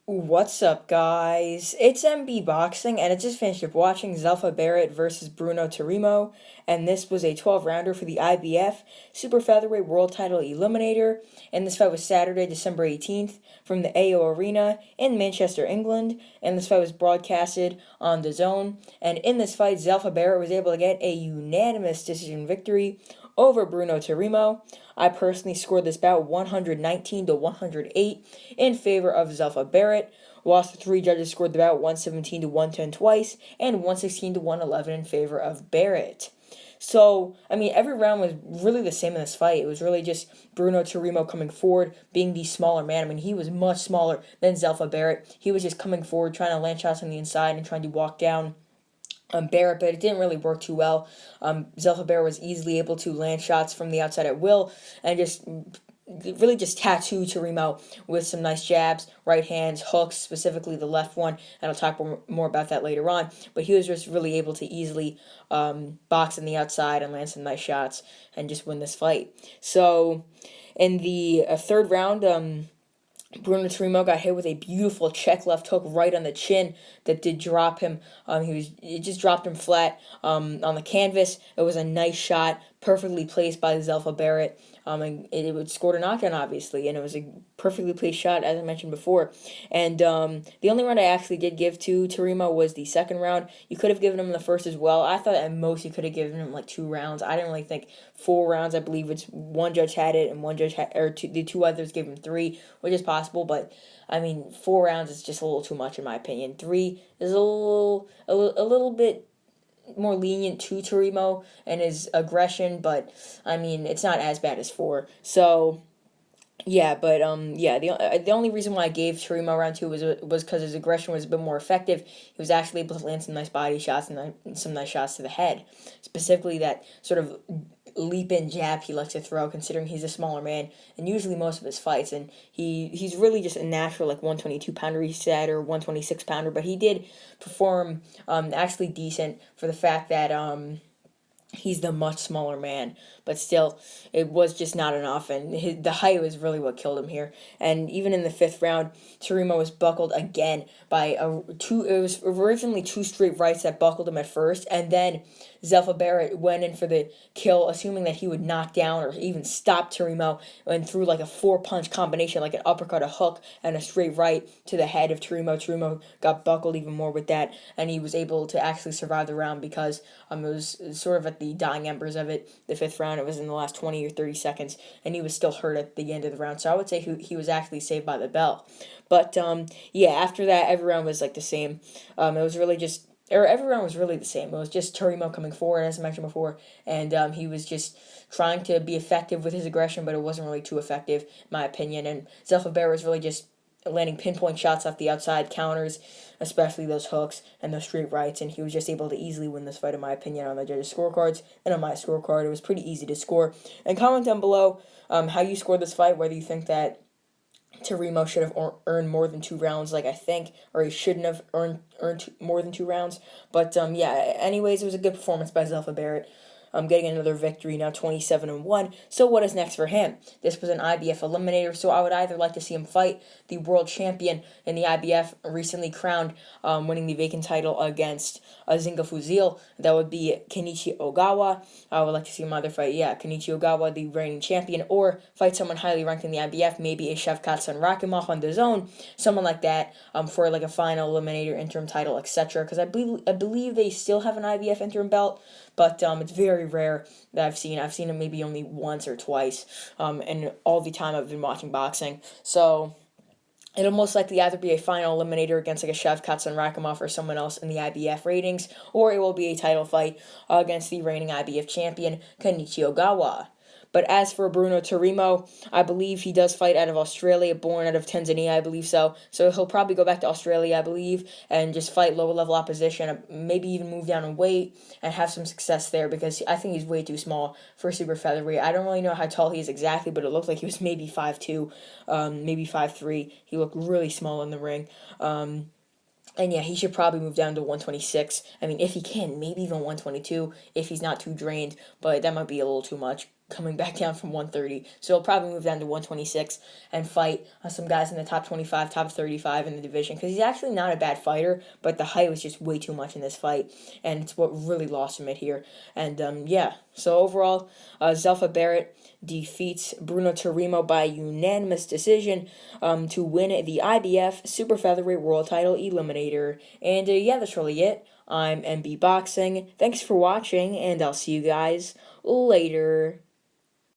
What's up, guys? It's MB Boxing, and I just finished up watching Zelfa Barrett versus Bruno Tarimo, and this was a 12-rounder for the IBF super featherweight world title eliminator. And this fight was Saturday, December 18th, from the AO Arena in Manchester, England. And this fight was broadcasted on the Zone. And in this fight, Zelfa Barrett was able to get a unanimous decision victory over Bruno Tarimo. I personally scored this bout 119 to 108 in favor of Zelfa Barrett, whilst the three judges scored the bout 117 to 110 twice and 116 to 111 in favor of Barrett. So, every round was really the same in this fight. It was really just Bruno Tarimo coming forward, being the smaller man. He was much smaller than Zelfa Barrett. He was just coming forward, trying to land shots on the inside and trying to walk down Barrett, but it didn't really work too well. Zelfa Barrett was easily able to land shots from the outside at will and just really just tattoo Tarimo with some nice jabs, right hands, hooks, specifically the left one, and I'll talk more about that later on. But he was just really able to easily box on the outside and land some nice shots and just win this fight. So in the third round, Bruno Tarimo got hit with a beautiful check left hook right on the chin that did drop him. It just dropped him flat on the canvas. It was a nice shot, perfectly placed by Zelfa Barrett. And it would score a knockdown, obviously, and it was a perfectly placed shot, as I mentioned before. And the only round I actually did give to Tarimo was the second round. You could have given him the first as well. I thought at most you could have given him like 2 rounds. I didn't really think 4 rounds. I believe it's one judge had it and one judge had, or the two others gave him 3, which is possible. But 4 rounds is just a little too much in my opinion. 3 is a little bit more lenient to Tarimo and his aggression, but it's not as bad as 4. So yeah, but the only reason why I gave Tarimo round 2 was because his aggression was a bit more effective. He was actually able to land some nice body shots and some nice shots to the head, specifically that sort of leap in jab he likes to throw, considering he's a smaller man and usually most of his fights, and he's really just a natural like 122 pounder he said, or 126 pounder, but he did perform actually decent for the fact that he's the much smaller man, but still, it was just not enough, and the height was really what killed him here. And even in the 5th round, Tarimo was buckled again by it was originally 2 straight rights that buckled him at first, and then Zelfa Barrett went in for the kill, assuming that he would knock down or even stop Tarimo, and threw like a 4-punch combination, like an uppercut, a hook, and a straight right to the head of Tarimo. Tarimo got buckled even more with that, and he was able to actually survive the round because it was sort of at the dying embers of it. The 5th round, it was in the last 20 or 30 seconds, and he was still hurt at the end of the round. So I would say he was actually saved by the bell. But after that, every round was like the same. It was really just every round was really the same. It was just Tarimo coming forward, as I mentioned before, and he was just trying to be effective with his aggression, but it wasn't really too effective, in my opinion. And Zelfa Barrett was really just landing pinpoint shots off the outside, counters, especially those hooks and those straight rights, and he was just able to easily win this fight, in my opinion, on the judges' scorecards and on my scorecard. It was pretty easy to score. And comment down below how you scored this fight, whether you think that Tarimo should have earned more than 2 rounds, like I think, or he shouldn't have earned more than 2 rounds. But anyways, it was a good performance by Zelfa Barrett. Getting another victory, now 27-1. So what is next for him? This was an IBF eliminator, so I would either like to see him fight the world champion in the IBF, recently crowned, winning the vacant title against Zinga Fuzil. That would be Kenichi Ogawa. I would like to see him either fight, Kenichi Ogawa, the reigning champion, or fight someone highly ranked in the IBF, maybe a Shavkat Sanrakimov on the Zone, someone like that, for like a final eliminator, interim title, etc. Because I believe they still have an IBF interim belt, but it's very rare that I've seen. I've seen it maybe only once or twice, and all the time I've been watching boxing. So it'll most likely either be a final eliminator against like a Shavkat Sanrakimov or someone else in the IBF ratings, or it will be a title fight against the reigning IBF champion, Kenichi Ogawa. But as for Bruno Tarimo, I believe he does fight out of Australia, born out of Tanzania, I believe so. So he'll probably go back to Australia, I believe, and just fight lower-level opposition, maybe even move down in weight and have some success there, because I think he's way too small for super featherweight. I don't really know how tall he is exactly, but it looked like he was maybe 5'2", maybe 5'3". He looked really small in the ring. And he should probably move down to 126. If he can, maybe even 122 if he's not too drained, but that might be a little too much. coming back down from 130. So he'll probably move down to 126 and fight some guys in the top 25, top 35 in the division, because he's actually not a bad fighter, but the height was just way too much in this fight, and it's what really lost him it here. And yeah, so overall, Zelfa Barrett defeats Bruno Tarimo by unanimous decision to win the IBF Super Featherweight World Title Eliminator. And yeah, that's really it. I'm MB Boxing. Thanks for watching, and I'll see you guys later.